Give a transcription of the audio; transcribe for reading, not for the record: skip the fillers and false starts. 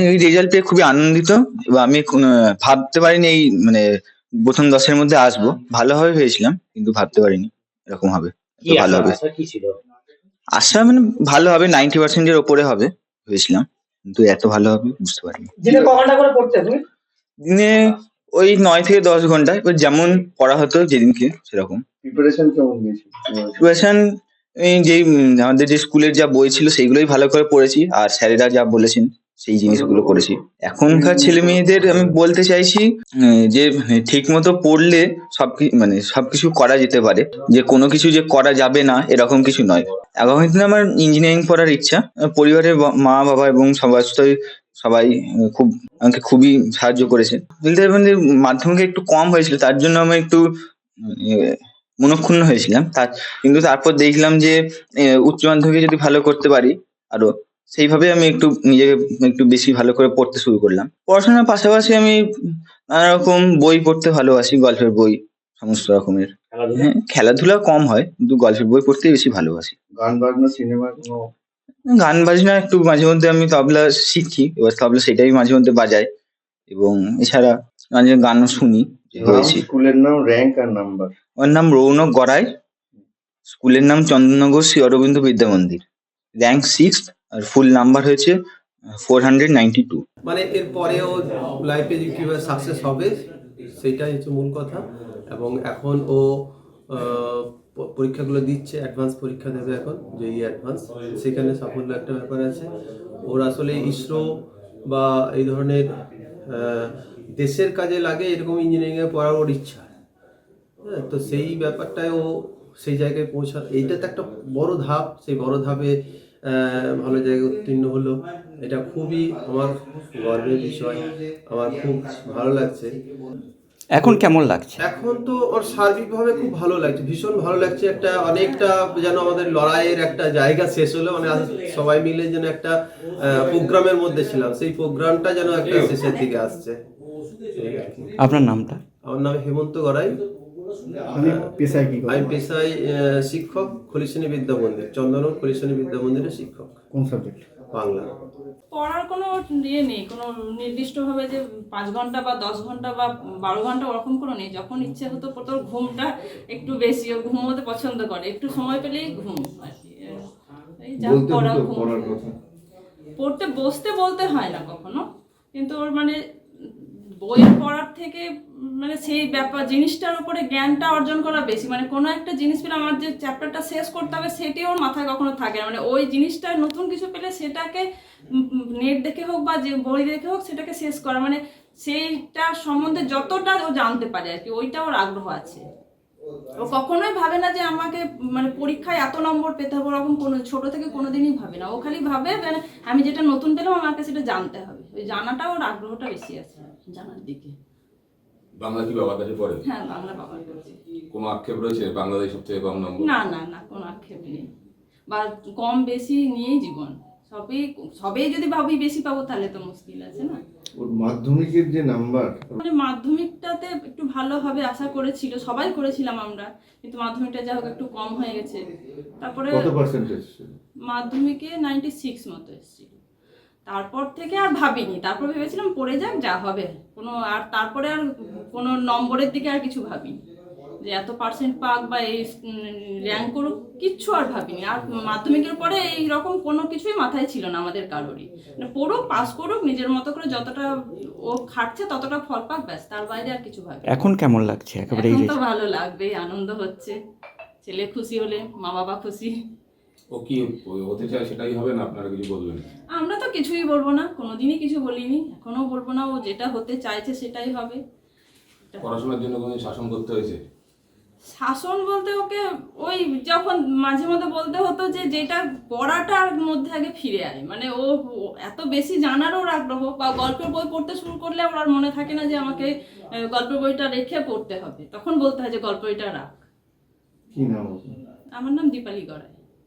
আমি এই রেজাল্ট পেয়ে খুবই আনন্দিত এবং আমি ভাবতে পারিনি এই মানে প্রথম 10-এর মধ্যে আসবো। ভালো হবে ভেবেছিলাম কিন্তু ভাবতে পারিনি এরকম হবে, কি এত ভালো আশা হবে। আশা কি ছিল? আশা মানে ভালো হবে, 90% এর ওপরে হবে ভেবেছিলাম, কিন্তু এত ভালো হবে বুঝতে পারিনি। দিনে ক ঘন্টা করে পড়তে তুমি? দিনে ওই 9 থেকে 10 ঘন্টা, এবার যেমন পড়া হতো যেদিনকে সেরকম। প্রিপারেশন কেমন নিয়েছো? প্রিপারেশন এই যেই আমাদের যে স্কুলের যা বই ছিল সেইগুলোই ভালো করে পড়েছি, আর স্যারেরা যা বলেছেন সেই জিনিসগুলো করেছি। এখনকার ছেলে মেয়েদের আমি বলতে চাইছি যে ঠিক মতো পড়লে মানে সবকিছু করা যেতে পারে, যে কোনো কিছু যে করা যাবে না এরকম কিছু নয়। আগামী দিনে আমার ইঞ্জিনিয়ারিং পড়ার ইচ্ছা। পরিবারের মা বাবা এবং সবাই খুব আমাকে খুবই সাহায্য করেছে। বলতে পারবেন যে মাধ্যমিকে একটু কম হয়েছিল, তার জন্য আমি একটু মনক্ষুণ্ণ হয়েছিলাম। কিন্তু তারপর দেখলাম যে উচ্চ মাধ্যমিকে যদি ভালো করতে পারি আরো, সেইভাবে আমি একটু নিজেকে একটু বেশি ভালো করে পড়তে শুরু করলাম। পড়াশোনার পাশাপাশি আমি নানা রকম বই পড়তে ভালোবাসি, গল্পের বই সমস্ত রকমের। হ্যাঁ, খেলাধুলা কম হয় কিন্তু গল্পের বই পড়তেই বেশি ভালোবাসি। গান বাজনা সিনেমা কোনো? গান বাজনা একটু মাঝে মধ্যে আমি তবলা শিখি, এবার তবলা সেটাই মাঝে মধ্যে বাজাই, এবং এছাড়া মাঝে গানও শুনি। নাম, স্কুলের নাম, র্যাঙ্ক আর নাম্বার? ওর নাম রৌনক গড়াই, স্কুলের নাম চন্দননগর শ্রী অরবিন্দ বিদ্যা মন্দির, র্যাঙ্ক 6th, আর ফুল নাম্বার হয়েছে 492। মানে এর পরেও লাইফে যে কীভাবে সাকসেস হবে সেইটাই হচ্ছে মূল কথা। এবং এখন ও পরীক্ষাগুলো দিচ্ছে, অ্যাডভান্স পরীক্ষা দেবে এখন, যেই অ্যাডভান্স, সেখানে সাফল্য একটা ব্যাপার আছে ওর। আসলে ইসরো বা এই ধরনের দেশের কাজে লাগে এরকম ইঞ্জিনিয়ারিংয়ে পড়ার ওর ইচ্ছা। হ্যাঁ, তো সেই ব্যাপারটায় ও সেই জায়গায় এইটা তো একটা বড় ধাপ। সেই বড় ধাপে ভালো জায়গায় উত্তীর্ণ হলো, এটা খুবই আমার গর্বের বিষয়, আমার খুব ভালো লাগছে। এখন কেমন লাগছে? এখন তো ওর সার্বিকভাবে খুব ভালো লাগছে, ভীষণ ভালো লাগছে। একটা অনেকটা যেন আমাদের লড়াইয়ের একটা জায়গা শেষ হলো, মানে সবাই মিলে যেন একটা প্রোগ্রামের মধ্যে ছিলাম, সেই প্রোগ্রামটা যেন একটা শেষের দিকে আসছে। আপনার নামটা? আমার নাম হেমন্ত গড়াই। পেশায় কি? আমি পেশায় শিক্ষক, খলিশনী বিদ্যা মন্দির, চন্দননগর খলিশনী বিদ্যা মন্দিরের শিক্ষক। কোন সাবজেক্ট? বাংলা। পড়ার কোনো ইয়ে নেই, কোনো নির্দিষ্টভাবে যে 5 ঘন্টা বা 10 ঘন্টা বা 12 ঘন্টা ওরকম কোনো নেই। যখন ইচ্ছে হতো তোর ঘুমটা একটু বেশি, ও ঘুমোতে পছন্দ করে, একটু সময় পেলেই ঘুম আর কি। এই যা পড়া পড়তে বসতে বলতে হয় না কখনো, কিন্তু ওর মানে বই পড়ার থেকে মানে সেই ব্যাপার জিনিসটার উপরে জ্ঞানটা অর্জন করা বেশি। মানে কোনো একটা জিনিস পেলে আমার যে চ্যাপ্টারটা শেষ করতে হবে সেটি ওর মাথায় কখনো থাকে না। মানে ওই জিনিসটা নতুন কিছু পেলে সেটাকে নেট দেখে হোক বা যে বই দেখে হোক সেটাকে শেষ করা, মানে সেইটা সম্বন্ধে যতটা ও জানতে পারে আর কি, ওইটা ওর আগ্রহ আছে। ও কখনোই ভাবে না যে আমাকে মানে পরীক্ষায় এত নম্বর পেতে হবে, ওরকম কোনো ছোট থেকে কোনোদিনই ভাবে না। ও খালি ভাবে মানে আমি যেটা নতুন পেলাম আমাকে সেটা জানতে হবে, ওই জানাটা ওর আগ্রহটা বেশি আছে জানার দিকে। বাংলা কি বাবার কাছে পড়ে? হ্যাঁ, বাংলা বাবার কাছে। কোনো আক্ষেপ রয়েছে বাংলাদেশ সবথেকে কম নম্বর? না না না, কোনো আক্ষেপ নেই, বা কম বেশি নিয়েই জীবন। সবেই যদি ভাবি বেশি পাবো তাহলে তো মুশকিল আছে না। ওর মাধ্যমিকের যে নাম্বার, মানে মাধ্যমিকটাতে একটু ভালোভাবে আশা করেছিল, সবাই করেছিলাম আমরা, কিন্তু মাধ্যমিকটা যা হোক একটু কম হয়ে গেছে। তারপরে কত পার্সেন্টেজ? মাধ্যমিকে 96 মতো এসেছিল। তারপর থেকে আর ভাবিনি, তারপর ভেবেছিলাম পড়ে যাক যা হবে, তারপরে আর কোনো নম্বরের দিকে আর কিছু ভাবিনি, যে এত পার্সেন্ট পাক বা এই র্যাঙ্ক করুক, কিচ্ছু আর ভাবিনি। আর মাধ্যমিকের পরে এই রকম কোনো কিছুই মাথায় ছিল না আমাদের কারোরই। মানে পড়ুক, পাস করুক, নিজের মতো করে যতটা ও খাটছে ততটা ফল পাক, ব্যাস, তার বাইরে আর কিছু ভাবি। এখন কেমন লাগছে? একেবারে এখন তো ভালো লাগবে, আনন্দ হচ্ছে, ছেলে খুশি হলে মা বাবা খুশি। ও কি হতে চায় সেটাই হবে না, আপনারা কিছু বলবেন? আমরা তো কিছুই বলবো না, কোনোদিনই কিছু বলিনি, এখনো বলবো না। ও যেটা হতে চাইছে সেটাই হবে। পড়াশোনার জন্য কোনো শাসন করতে হয়েছে? শাসন বলতে ওকে ওই যখন মাঝে মধ্যে বলতে হতো যে যেটা পড়াটার মধ্যে আগে ফিরে আয়, মানে ও এত বেশি জানারও আগ্রহ, বা গল্পের বই পড়তে শুরু করলে ওর আর মনে থাকে না যে আমাকে গল্পের বইটা রেখে পড়তে হবে, তখন বলতে হয় যে গল্প বইটা রাখ। কি নাম? আমার নাম দীপালি গড়াই।